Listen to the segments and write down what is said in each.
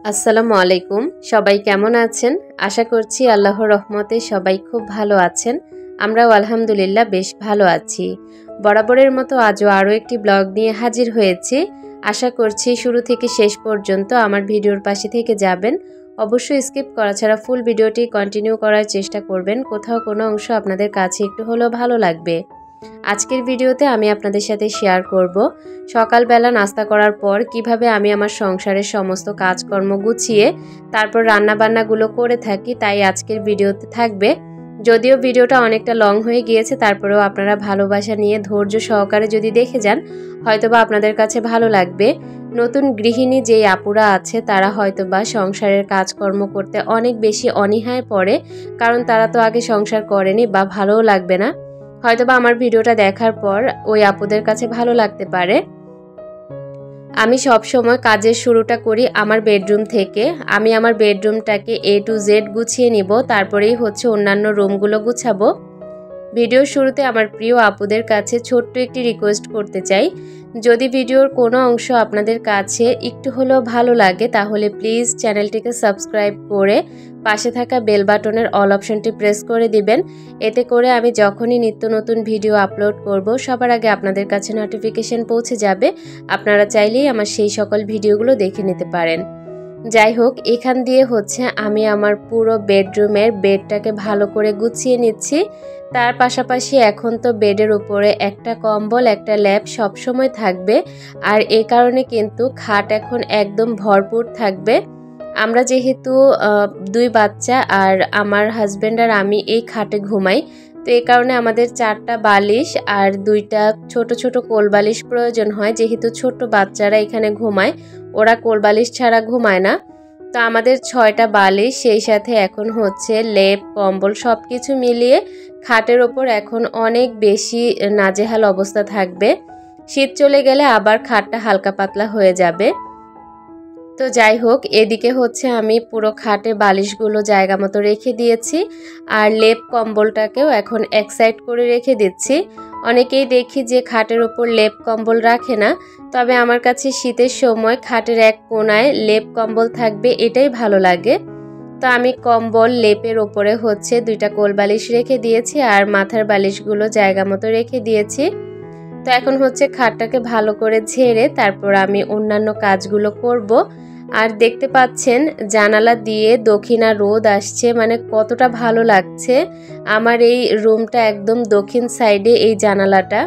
আসসালামু আলাইকুম। সবাই কেমন আছেন? আশা করছি আল্লাহর রহমতে সবাই খুব ভালো আছেন। আমরাও আলহামদুলিল্লাহ বেশ ভালো আছি। বরাবরের মতো আজও আরও একটি ব্লগ নিয়ে হাজির হয়েছি। আশা করছি শুরু থেকে শেষ পর্যন্ত আমার ভিডিওর পাশে থেকে যাবেন। অবশ্যই স্কিপ করা ছাড়া ফুল ভিডিওটি কন্টিনিউ করার চেষ্টা করবেন। কোথাও কোনো অংশ আপনাদের কাছে একটু হলেও ভালো লাগবে। আজকের ভিডিওতে আমি আপনাদের সাথে শেয়ার করব সকালবেলা নাস্তা করার পর কিভাবে আমি আমার সংসারের সমস্ত কাজকর্ম গুছিয়ে তারপর রান্নাবান্নাগুলো করে থাকি। তাই আজকের ভিডিওতে থাকবে। যদিও ভিডিওটা অনেকটা লং হয়ে গিয়েছে, তারপরেও আপনারা ভালোবাসা নিয়ে ধৈর্য সহকারে যদি দেখে যান হয়তোবা আপনাদের কাছে ভালো লাগবে। নতুন গৃহিণী যেই আপুরা আছে তারা হয়তোবা সংসারের কাজকর্ম করতে অনেক বেশি অনীহায় পড়ে, কারণ তারা তো আগে সংসার করেনি বা ভালোও লাগবে না। হয়তোবা আমার ভিডিওটা দেখার পর ওই আপুদের কাছে ভালো লাগতে পারে। আমি সব সময় কাজের শুরুটা করি আমার বেডরুম থেকে। আমি আমার বেডরুমটাকে A to Z গুছিয়ে নিব, তারপরেই অন্যান্য রুমগুলো গুছাবো। ভিডিওর শুরুতে আমার প্রিয় আপুদের কাছে ছোট্ট একটি রিকোয়েস্ট করতে চাই, যদি ভিডিওর কোনো অংশ আপনাদের কাছে একটু হলেও ভালো লাগে তাহলে প্লিজ চ্যানেলটিকে সাবস্ক্রাইব করে পাশে থাকা বেল বাটনের অল অপশনটি প্রেস করে দিবেন। এতে করে আমি যখনই নিত্য নতুন ভিডিও আপলোড করব সবার আগে আপনাদের কাছে নোটিফিকেশন পৌঁছে যাবে। আপনারা চাইলেই আমার সেই সকল ভিডিওগুলো দেখে নিতে পারেন। যাই হোক, এখান দিয়ে আমি আমার পুরো বেডরুমের বেডটাকে ভালো করে গুছিয়ে নিচ্ছি। তার পাশাপাশি এখন তো বেডের উপরে একটা কম্বল একটা ল্যাপ সবসময় থাকবে, আর এই কারণে কিন্তু খাট এখন একদম ভরপুর থাকবে। আমরা যেহেতু দুই বাচ্চা আর আমার হাজব্যান্ড আর আমি এই খাটে ঘুমাই, তো এই কারণে আমাদের 4টা বালিশ আর 2টা ছোট ছোট কোল বালিশ প্রয়োজন হয়। যেহেতু ছোট বাচ্চারা এখানে ঘুমায়, ওরা কোল বালিশ ছাড়া ঘুমায় না। তো আমাদের 6টা বালিশ, সেই সাথে এখন লেপ কম্বল সব কিছু মিলিয়ে খাটের ওপর এখন অনেক বেশি নাজেহাল অবস্থা থাকবে। শীত চলে গেলে আবার খাটটা হালকা পাতলা হয়ে যাবে। তো যাই হোক, এদিকে আমি পুরো খাটে বালিশগুলো জায়গা মতো রেখে দিয়েছি, আর লেপ কম্বলটাকেও এখন এক সাইড করে রেখে দিচ্ছি। অনেকেই দেখি যে খাটের ওপর লেপ কম্বল রাখে না, তবে আমার কাছে শীতের সময় খাটের এক কোণায় লেপ কম্বল থাকবে এটাই ভালো লাগে। তো আমি কম্বল লেপের ওপরে 2টা কোল বালিশ রেখে দিয়েছি, আর মাথার বালিশগুলো জায়গা মতো রেখে দিয়েছি। তো এখন খাটটাকে ভালো করে ঝেড়ে তারপর আমি অন্যান্য কাজগুলো করব। আর দেখতে পাচ্ছেন জানালা দিয়ে দক্ষিণা রোদ আসছে, মানে কতটা ভালো লাগছে। আমার এই রুমটা একদম দক্ষিণ সাইডে এই জানালাটা,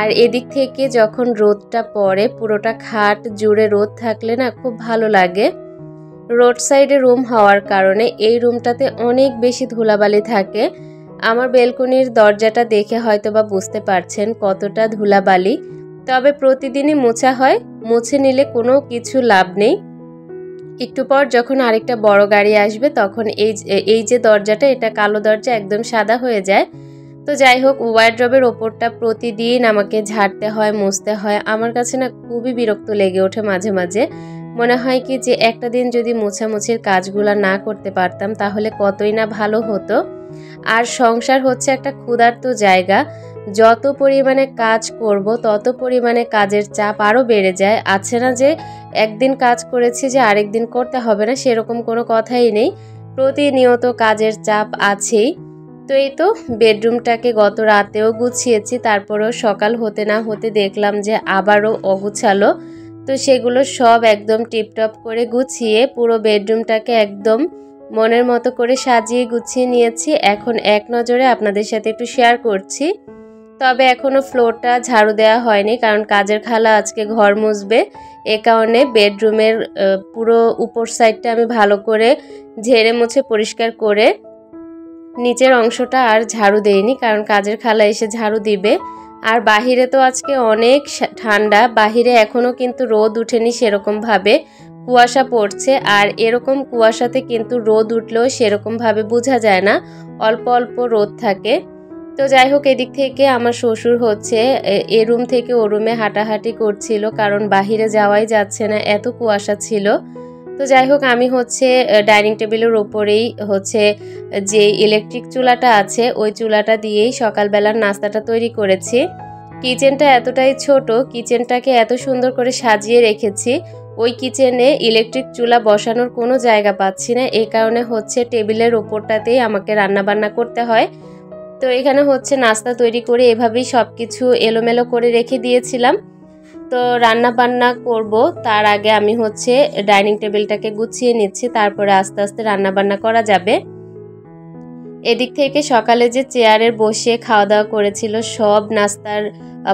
আর এদিক থেকে যখন রোদটা পড়ে পুরোটা খাট জুড়ে রোদ থাকলে না খুব ভালো লাগে। রোড সাইডে রুম হওয়ার কারণে এই রুমটাতে অনেক বেশি ধুলাবালি থাকে। আমার বেলকনির দরজাটা দেখে হয়তোবা বুঝতে পারছেন কতটা ধুলাবালি। তবে প্রতিদিনই মোছা হয়, মুছে নিলে কোনো কিছু লাভ নেই। একটু পর যখন আরেকটা বড় গাড়ি আসবে তখন এই যে দরজাটা, এটা কালো দরজা একদম সাদা হয়ে যায়। তো যাই হোক, ওয়ারড্রবের ওপরটা প্রতিদিন আমাকে ঝাড়তে হয়, মুছতে হয়। আমার কাছে না খুবই বিরক্ত লেগে ওঠে মাঝে মাঝে। মনে হয় কি যে একটা দিন যদি মোছামুছির কাজগুলো না করতে পারতাম তাহলে কতই না ভালো হতো। আর সংসার একটা ক্ষুধার্ত জায়গা, যত পরিমাণে কাজ করব তত পরিমাণে কাজের চাপ আরও বেড়ে যায়। আছে না যে একদিন কাজ করেছি যে আরেক দিন করতে হবে না, সেরকম কোনো কথাই নেই। প্রতিনিয়ত কাজের চাপ আছেই। তো এই তো বেডরুমটাকে গত রাতেও গুছিয়েছি, তারপরেও সকাল হতে না হতে দেখলাম যে আবারও অগুছালো। তো সেগুলো সব একদম টিপটপ করে গুছিয়ে পুরো বেডরুমটাকে একদম মনের মতো করে সাজিয়ে গুছিয়ে নিয়েছি। এখন এক নজরে আপনাদের সাথে একটু শেয়ার করছি। তবে এখনও ফ্লোরটা ঝাড়ু দেওয়া হয়নি, কারণ কাজের খালা আজকে ঘর মুছবে। এ কারণে বেডরুমের পুরো উপর সাইডটা আমি ভালো করে ঝেড়ে মুছে পরিষ্কার করে নিচের অংশটা আর ঝাড়ু দেইনি, কারণ কাজের খালা এসে ঝাড়ু দিবে। আর বাহিরে তো আজকে অনেক ঠান্ডা, বাহিরে এখনও কিন্তু রোদ উঠেনি সেরকমভাবে, কুয়াশা পড়ছে। আর এরকম কুয়াশাতে কিন্তু রোদ উঠলেও সেরকমভাবে বোঝা যায় না, অল্প অল্প রোদ থাকে। তো যাই হোক, এদিক থেকে আমার শ্বশুর এ রুম থেকে ও রুমে হাঁটাহাঁটি করছিল, কারণ বাহিরে যাওয়াই যাচ্ছে না, এত কুয়াশা ছিল। তো যাই হোক, আমি ডাইনিং টেবিলের ওপরেই যে ইলেকট্রিক চুলাটা আছে ওই চুলাটা দিয়েই সকালবেলার নাস্তাটা তৈরি করেছি। কিচেনটা এতটাই ছোট, কিচেনটাকে এত সুন্দর করে সাজিয়ে রেখেছি। ওই কিচেনে ইলেকট্রিক চুলা বসানোর কোনো জায়গা পাচ্ছি না, এই কারণে হচ্ছে টেবিলের ওপরটাতেই আমাকে রান্নাবান্না করতে হয়। তো এখানে হচ্ছে নাস্তা তৈরি করে এভাবেই সব কিছু এলোমেলো করে রেখে দিয়েছিলাম। তো রান্না বান্না করব তার আগে আমি হচ্ছে ডাইনিং টেবিলটাকে গুছিয়ে নিচ্ছি, তারপরে আস্তে আস্তে রান্না বান্না করা যাবে। এদিক থেকে সকালে যে চেয়ারে বসে খাওয়া দাওয়া করেছিল সব নাস্তার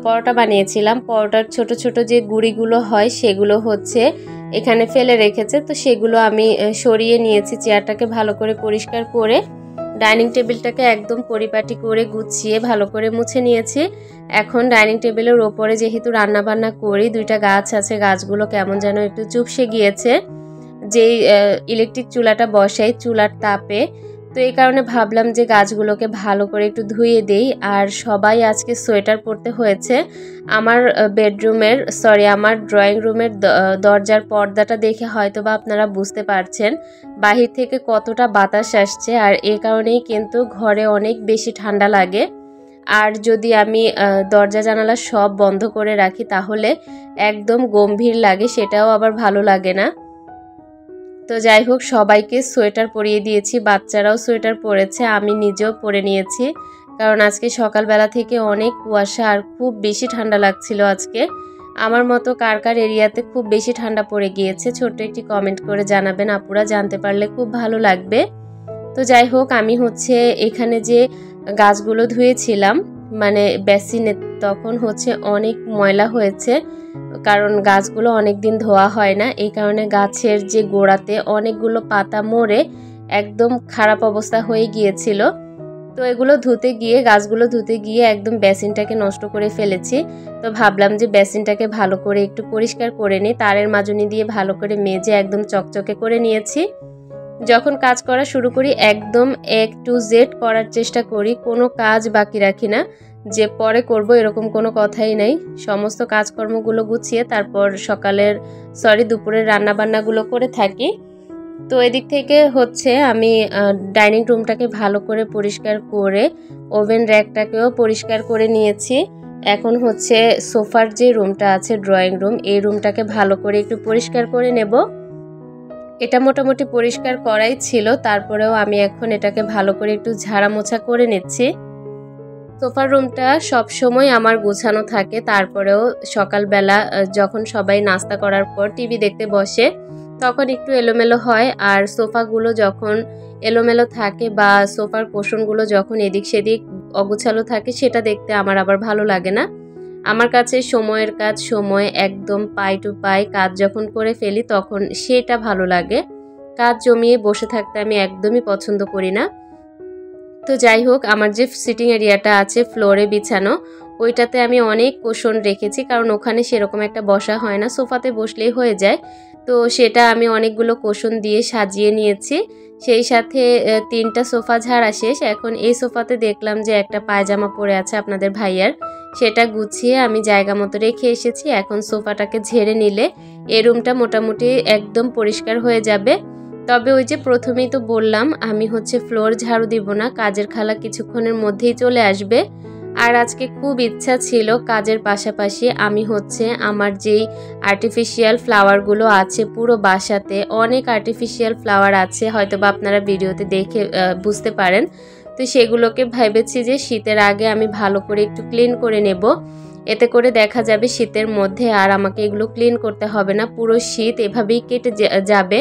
পরোটা বানিয়েছিলাম, পরোটার ছোট ছোট যে গুঁড়িগুলো হয় সেগুলো হচ্ছে এখানে ফেলে রেখেছে। তো সেগুলো আমি সরিয়ে নিয়েছি, চেয়ারটাকে ভালো করে পরিষ্কার করে ডাইনিং টেবিলটাকে একদম পরিপাটি করে গুছিয়ে ভালো করে মুছে নিয়েছি। এখন ডাইনিং টেবিলের ওপরে যেহেতু রান্না বান্না করি, দুইটা গাছ আছে, গাছগুলো কেমন যেন একটু চুপসে গিয়েছে যেই ইলেকট্রিক চুলাটা বসাই চুলার তাপে। তো এই কারণে ভাবলাম যে গাছগুলোকে ভালো করে একটু ধুয়ে দেই। আর সবাই আজকে সোয়েটার পরতে হয়েছে। আমার আমার ড্রয়িং রুমের দরজার পর্দাটা দেখে হয়তো বা আপনারা বুঝতে পারছেন বাহির থেকে কতটা বাতাস আসছে, আর এই কারণেই কিন্তু ঘরে অনেক বেশি ঠান্ডা লাগে। আর যদি আমি দরজা জানালা সব বন্ধ করে রাখি তাহলে একদম গম্ভীর লাগে, সেটাও আবার ভালো লাগে না। তো যাই হোক, সবাইকে সোয়েটার পরিয়ে দিয়েছি, বাচ্চারাও সোয়েটার পরেছে, আমি নিজেও পরে নিয়েছি, কারণ আজকে সকালবেলা থেকে অনেক কুয়াশা আর খুব বেশি ঠান্ডা লাগছিল আজকে। আমার মতো কার কার এরিয়াতে খুব বেশি ঠান্ডা পড়ে গিয়েছে ছোট্ট একটি কমেন্ট করে জানাবেন, আপুরা, জানতে পারলে খুব ভালো লাগবে। তো যাই হোক, আমি হচ্ছে এখানে যে গাছগুলো ধুয়েছিলাম মানে বেসিনে, তখন হচ্ছে অনেক ময়লা হয়েছে, কারণ গাছগুলো অনেক দিন ধোয়া হয় না, এই কারণে গাছের যে গোড়াতে অনেকগুলো পাতা মরে একদম খারাপ অবস্থা হয়ে গিয়েছিল। তো এগুলো গাছগুলো ধুতে গিয়ে একদম বেসিনটাকে নষ্ট করে ফেলেছি। তো ভাবলাম যে বেসিনটাকে ভালো করে একটু পরিষ্কার করে নিই, তারের মাজনি দিয়ে ভালো করে মেজে একদম চকচকে করে নিয়েছি। যখন কাজ করা শুরু করি একদম A to Z করার চেষ্টা করি, কোনো কাজ বাকি রাখি না যে পরে করব এরকম কোনো কথাই নাই। সমস্ত কাজকর্মগুলো গুছিয়ে তারপর দুপুরের রান্নাবান্নাগুলো করে থাকি। তো এদিক থেকে হচ্ছে আমি ডাইনিং রুমটাকে ভালো করে পরিষ্কার করে ওভেন র্যাকটাকেও পরিষ্কার করে নিয়েছি। এখন হচ্ছে সোফার যে রুমটা আছে ড্রয়িং রুম, এই রুমটাকে ভালো করে একটু পরিষ্কার করে নেব। এটা মোটামুটি পরিষ্কার করাই ছিল, তারপরেও আমি এখন এটাকে ভালো করে একটু ঝাড়া মোছা করে নিচ্ছি। সোফার রুমটা সব সময় আমার গোছানো থাকে, তারপরেও সকালবেলা যখন সবাই নাস্তা করার পর টিভি দেখতে বসে তখন একটু এলোমেলো হয়। আর সোফাগুলো যখন এলোমেলো থাকে বা সোফার কোশনগুলো যখন এদিক সেদিক অগোছালো থাকে সেটা দেখতে আমার আবার ভালো লাগে না। আমার কাছে সময়ের কাজ সময় একদম পাই টু পাই কাজ যখন করে ফেলি তখন সেটা ভালো লাগে। কাজ জমিয়ে বসে থাকতে আমি একদমই পছন্দ করি না। তো যাই হোক, আমার যে সিটিং এরিয়াটা আছে ফ্লোরে বিছানো, ওইটাতে আমি অনেক কোশন রেখেছি, কারণ ওখানে সেরকম একটা বসা হয় না, সোফাতে বসলেই হয়ে যায়। তো সেটা আমি অনেকগুলো কোশন দিয়ে সাজিয়ে নিয়েছি। সেই সাথে 3টা সোফা ঝাড়া শেষ। এখন এই সোফাতে দেখলাম যে একটা পায়জামা পরে আছে আপনাদের ভাইয়ার, সেটা গুছিয়ে আমি জায়গা মতো রেখে এসেছি। এখন সোফাটাকে ঝেড়ে নিলে এই রুমটা মোটামুটি একদম পরিষ্কার হয়ে যাবে। তবে ওই যে প্রথমেই তো বললাম আমি হচ্ছে ফ্লোর ঝাড়ু দিব না, কাজের খালা কিছুক্ষণের মধ্যেই চলে আসবে। আর আজকে খুব ইচ্ছা ছিল কাজের পাশাপাশি আমি হচ্ছে আমার যেই আর্টিফিশিয়াল ফ্লাওয়ারগুলো আছে, পুরো বাসাতে অনেক আর্টিফিশিয়াল ফ্লাওয়ার আছে, হয়তো বা আপনারা ভিডিওতে দেখে বুঝতে পারেন। তো সেগুলোকে ভেবেছি যে শীতের আগে আমি ভালো করে একটু ক্লিন করে নেব, এতে করে দেখা যাবে শীতের মধ্যে আর আমাকে এগুলো ক্লিন করতে হবে না, পুরো শীত এভাবেই কেটে যাবে।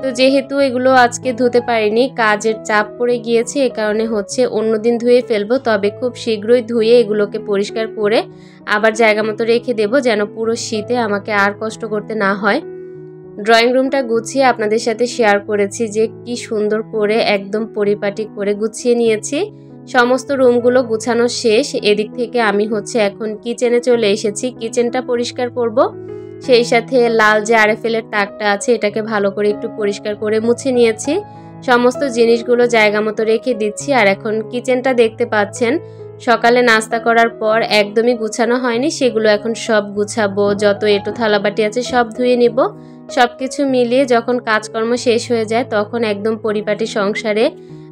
তো যেহেতু এগুলো আজকে ধুতে পারিনি, কাজের চাপ পড়ে গিয়েছে, এ কারণে হচ্ছে অন্যদিন ধুয়ে ফেলবো। তবে খুব শীঘ্রই ধুয়ে এগুলোকে পরিষ্কার করে আবার জায়গা মতো রেখে দেব, যেন পুরো শীতে আমাকে আর কষ্ট করতে না হয়। ড্রয়িং রুমটা গুছিয়ে আপনাদের সাথে শেয়ার করেছি যে কি সুন্দর করে একদম পরিপাটি করে গুছিয়ে নিয়েছি। সমস্ত রুমগুলো গুছানো শেষ। এদিক থেকে আমি হচ্ছে এখন কিচেনে চলে এসেছি, কিচেনটা পরিষ্কার করব। সেই সাথে লাল যে আরএফএলের তাকটা আছে এটাকে ভালো করে একটু পরিষ্কার করে মুছে নিয়েছি। সমস্ত জিনিসগুলো জায়গা মতো রেখে দিচ্ছি। আর এখন কিচেনটা দেখতে পাচ্ছেন সকালে নাস্তা করার পর একদমই গুছানো হয়নি, সেগুলো এখন সব গুছাবো, যত এঁটো থালাবাটি আছে সব ধুয়ে নিব। সব কিছু মিলিয়ে যখন কাজকর্ম শেষ হয়ে যায় তখন একদম পরিপাটি সংসারে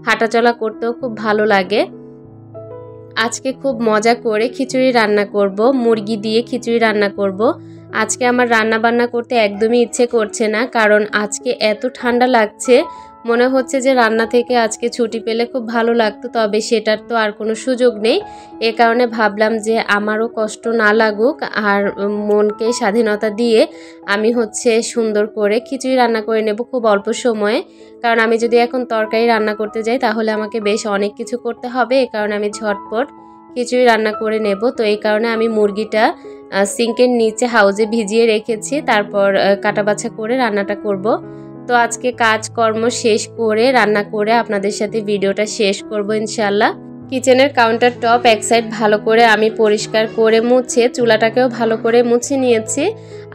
হাঁটাচলা করতেও খুব ভালো লাগে। আজকে খুব মজা করে খিচুড়ি রান্না করব, মুরগি দিয়ে খিচুড়ি রান্না করব। আজকে আমার রান্না বান্না করতে একদমই ইচ্ছে করছে না, কারণ আজকে এত ঠান্ডা লাগছে, মনে হচ্ছে যে রান্না থেকে আজকে ছুটি পেলে খুব ভালো লাগতো, তবে সেটার তো আর কোনো সুযোগ নেই। এ কারণে ভাবলাম যে আমারও কষ্ট না লাগুক, আর মনকে স্বাধীনতা দিয়ে আমি সুন্দর করে খিচুড়ি রান্না করে নেব খুব অল্প সময়ে। কারণ আমি যদি এখন তরকারি রান্না করতে যাই তাহলে আমাকে বেশ অনেক কিছু করতে হবে, এ কারণে আমি ঝটপট খিচুড়ি রান্না করে নেব। তো এই কারণে আমি মুরগিটা সিঙ্কের নিচে হাউজে ভিজিয়ে রেখেছি, তারপর কাটা বাছা করে রান্নাটা করব। তো আজকে কাজকর্ম শেষ করে রান্না করে আপনাদের সাথে ভিডিওটা শেষ করব ইনশাল্লাহ। কিচেনের কাউন্টার টপ এক সাইড ভালো করে আমি পরিষ্কার করে মুছে চুলাটাকেও ভালো করে মুছে নিয়েছি।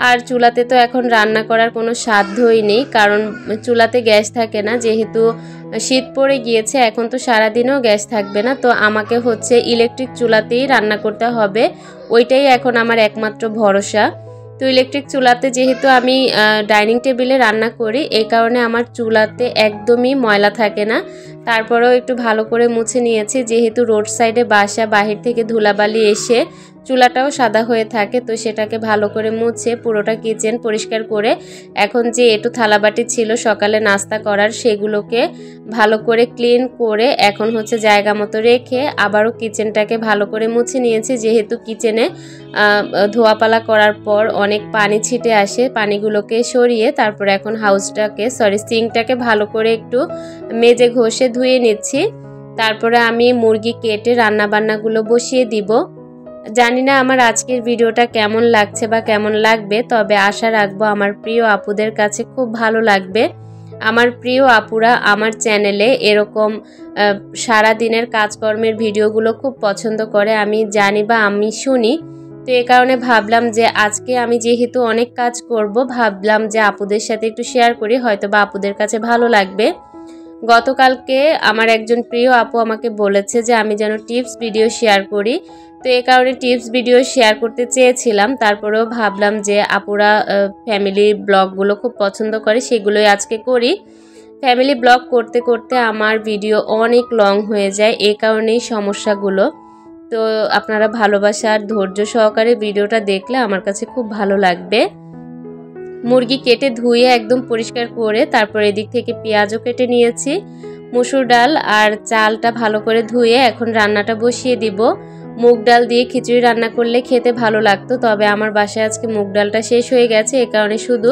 আর চুলাতে তো এখন রান্না করার কোনো সাধ্যই নেই, কারণ চুলাতে গ্যাস থাকে না, যেহেতু শীত পড়ে গিয়েছে এখন তো সারাদিনও গ্যাস থাকবে না। তো আমাকে ইলেকট্রিক চুলাতেই রান্না করতে হবে, ওইটাই এখন আমার একমাত্র ভরসা। তো ইলেকট্রিক চুলাতে যেহেতু আমি ডাইনিং টেবিলে রান্না করি, এই কারণে আমার চুলাতে একদমই ময়লা থাকে না। তারপরেও একটু ভালো করে মুছে নিয়েছি, যেহেতু রোড সাইডে বাসা, বাহির থেকে ধুলাবালি এসে চুলাটাও সাদা হয়ে থাকে। তো সেটাকে ভালো করে মুছে পুরোটা কিচেন পরিষ্কার করে এখন যে একটু থালাবাটি ছিল সকালে নাস্তা করার, সেগুলোকে ভালো করে ক্লিন করে এখন জায়গা মতো রেখে আবারও কিচেনটাকে ভালো করে মুছে নিয়েছি, যেহেতু কিচেনে ধোয়াপালা করার পর অনেক পানি ছিটে আসে। পানিগুলোকে সরিয়ে তারপর এখন সিঙ্কটাকে ভালো করে একটু মেজে ঘষে ধুয়ে নিচ্ছি। তারপরে আমি মুরগি কেটে রান্না বান্নাগুলো বসিয়ে দিব। জানি না আমার আজকের ভিডিওটা কেমন লাগছে বা কেমন লাগবে, তবে আশা রাখবো আমার প্রিয় আপুদের কাছে খুব ভালো লাগবে। আমার প্রিয় আপুরা আমার চ্যানেলে এরকম সারা দিনের কাজকর্মের ভিডিওগুলো খুব পছন্দ করে, আমি জানি বা আমি শুনি। তো এই কারণে ভাবলাম যে আজকে আমি যেহেতু অনেক কাজ করব, ভাবলাম যে আপুদের সাথে একটু শেয়ার করি, হয়তো বা আপুদের কাছে ভালো লাগবে। গতকালকে আমার একজন প্রিয় আপু আমাকে বলেছে যে আমি যেন টিপস ভিডিও শেয়ার করি, তো এই কারণে টিপস ভিডিও শেয়ার করতে চেয়েছিলাম। তারপরেও ভাবলাম যে আপুরা ফ্যামিলি ব্লগগুলো খুব পছন্দ করে, সেগুলোই আজকে করি। ফ্যামিলি ব্লগ করতে করতে আমার ভিডিও অনেক লং হয়ে যায়, এই কারণেই সমস্যাগুলো। তো আপনারা ভালোবাসা আর ধৈর্য সহকারে ভিডিওটা দেখলে আমার কাছে খুব ভালো লাগবে। মুরগি কেটে ধুয়ে একদম পরিষ্কার করে তারপর এদিক থেকে পেঁয়াজও কেটে নিয়েছি। মসুর ডাল আর চালটা ভালো করে ধুয়ে এখন রান্নাটা বসিয়ে দিব। মুগ ডাল দিয়ে খিচুড়ি রান্না করলে খেতে ভালো লাগতো, তবে আমার বাসায় আজকে মুগ ডালটা শেষ হয়ে গেছে, এই কারণে শুধু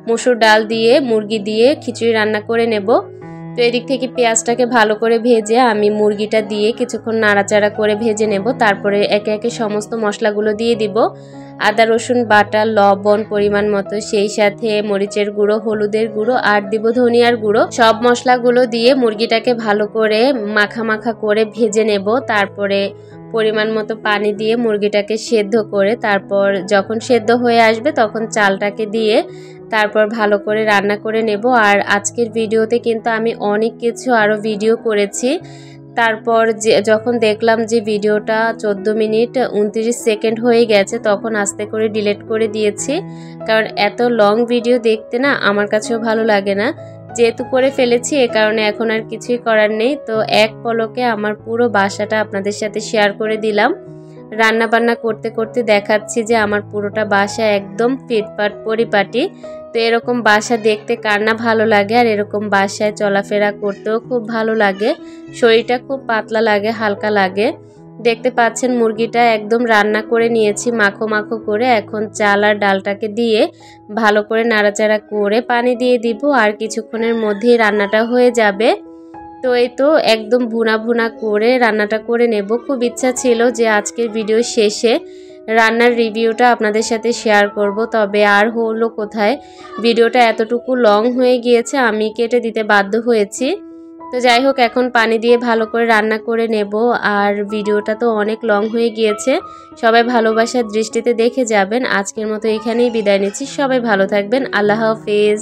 মসুর ডাল দিয়ে মুরগি দিয়ে খিচুড়ি রান্না করে নেব। তো এদিক থেকে পেঁয়াজটাকে ভালো করে ভেজে আমি মুরগিটা দিয়ে কিছুক্ষণ নাড়াচাড়া করে ভেজে নেব। তারপরে একে একে সমস্ত মশলাগুলো দিয়ে দিব। আদা রসুন বাটা, লবণ পরিমাণ মতো, সেই সাথে মরিচের গুঁড়ো, হলুদের গুঁড়ো আর দিব ধনিয়ার গুঁড়ো। সব মশলাগুলো দিয়ে মুরগিটাকে ভালো করে মাখা মাখা করে ভেজে নেব। তারপরে পরিমাণ মতো পানি দিয়ে মুরগিটাকে সেদ্ধ করে তারপর যখন সেদ্ধ হয়ে আসবে তখন চালটাকে দিয়ে তারপর ভালো করে রান্না করে নেব। আর আজকের ভিডিওতে কিন্তু আমি অনেক কিছু আরও ভিডিও করেছি। তারপর যখন দেখলাম যে ভিডিওটা 14 মিনিট 29 সেকেন্ড হয়ে গেছে, তখন আস্তে করে ডিলিট করে দিয়েছি, কারণ এত লং ভিডিও দেখতে না আমার কাছেও ভালো লাগে না। যেহেতু করে ফেলেছি এ কারণে এখন আর কিছুই করার নেই। তো এক পলকে আমার পুরো বাসাটা আপনাদের সাথে শেয়ার করে দিলাম। রান্না বান্না করতে করতে দেখাচ্ছি যে আমার পুরোটা বাসা একদম ফিটফাট পরিপাটি। তো এরকম বাসা দেখতে কার না ভালো লাগে, আর এরকম বাসায় চলাফেরা করতেও খুব ভালো লাগে, শরীরটা খুব পাতলা লাগে, হালকা লাগে। দেখতে পাচ্ছেন মুরগিটা একদম রান্না করে নিয়েছি মাখো মাখো করে। এখন চাল আর ডালটাকে দিয়ে ভালো করে নাড়াচাড়া করে পানি দিয়ে দিব, আর কিছুক্ষণের মধ্যেই রান্নাটা হয়ে যাবে। তো এই তো একদম ভুনা ভুনা করে রান্নাটা করে নেব। খুব ইচ্ছা ছিল যে আজকের ভিডিও শেষে রান্নার রিভিউটা আপনাদের সাথে শেয়ার করব, তবে আর হলো কোথায়, ভিডিওটা এতটুকু লং হয়ে গিয়েছে, আমি কেটে দিতে বাধ্য হয়েছি। তো যাই হোক, এখন পানি দিয়ে ভালো করে রান্না করে নেব। আর ভিডিওটা তো অনেক লং হয়ে গিয়েছে, সবাই ভালোবাসার দৃষ্টিতে দেখে যাবেন। আজকের মতো এখানেই বিদায় নিচ্ছি, সবাই ভালো থাকবেন, আল্লাহ হাফেজ।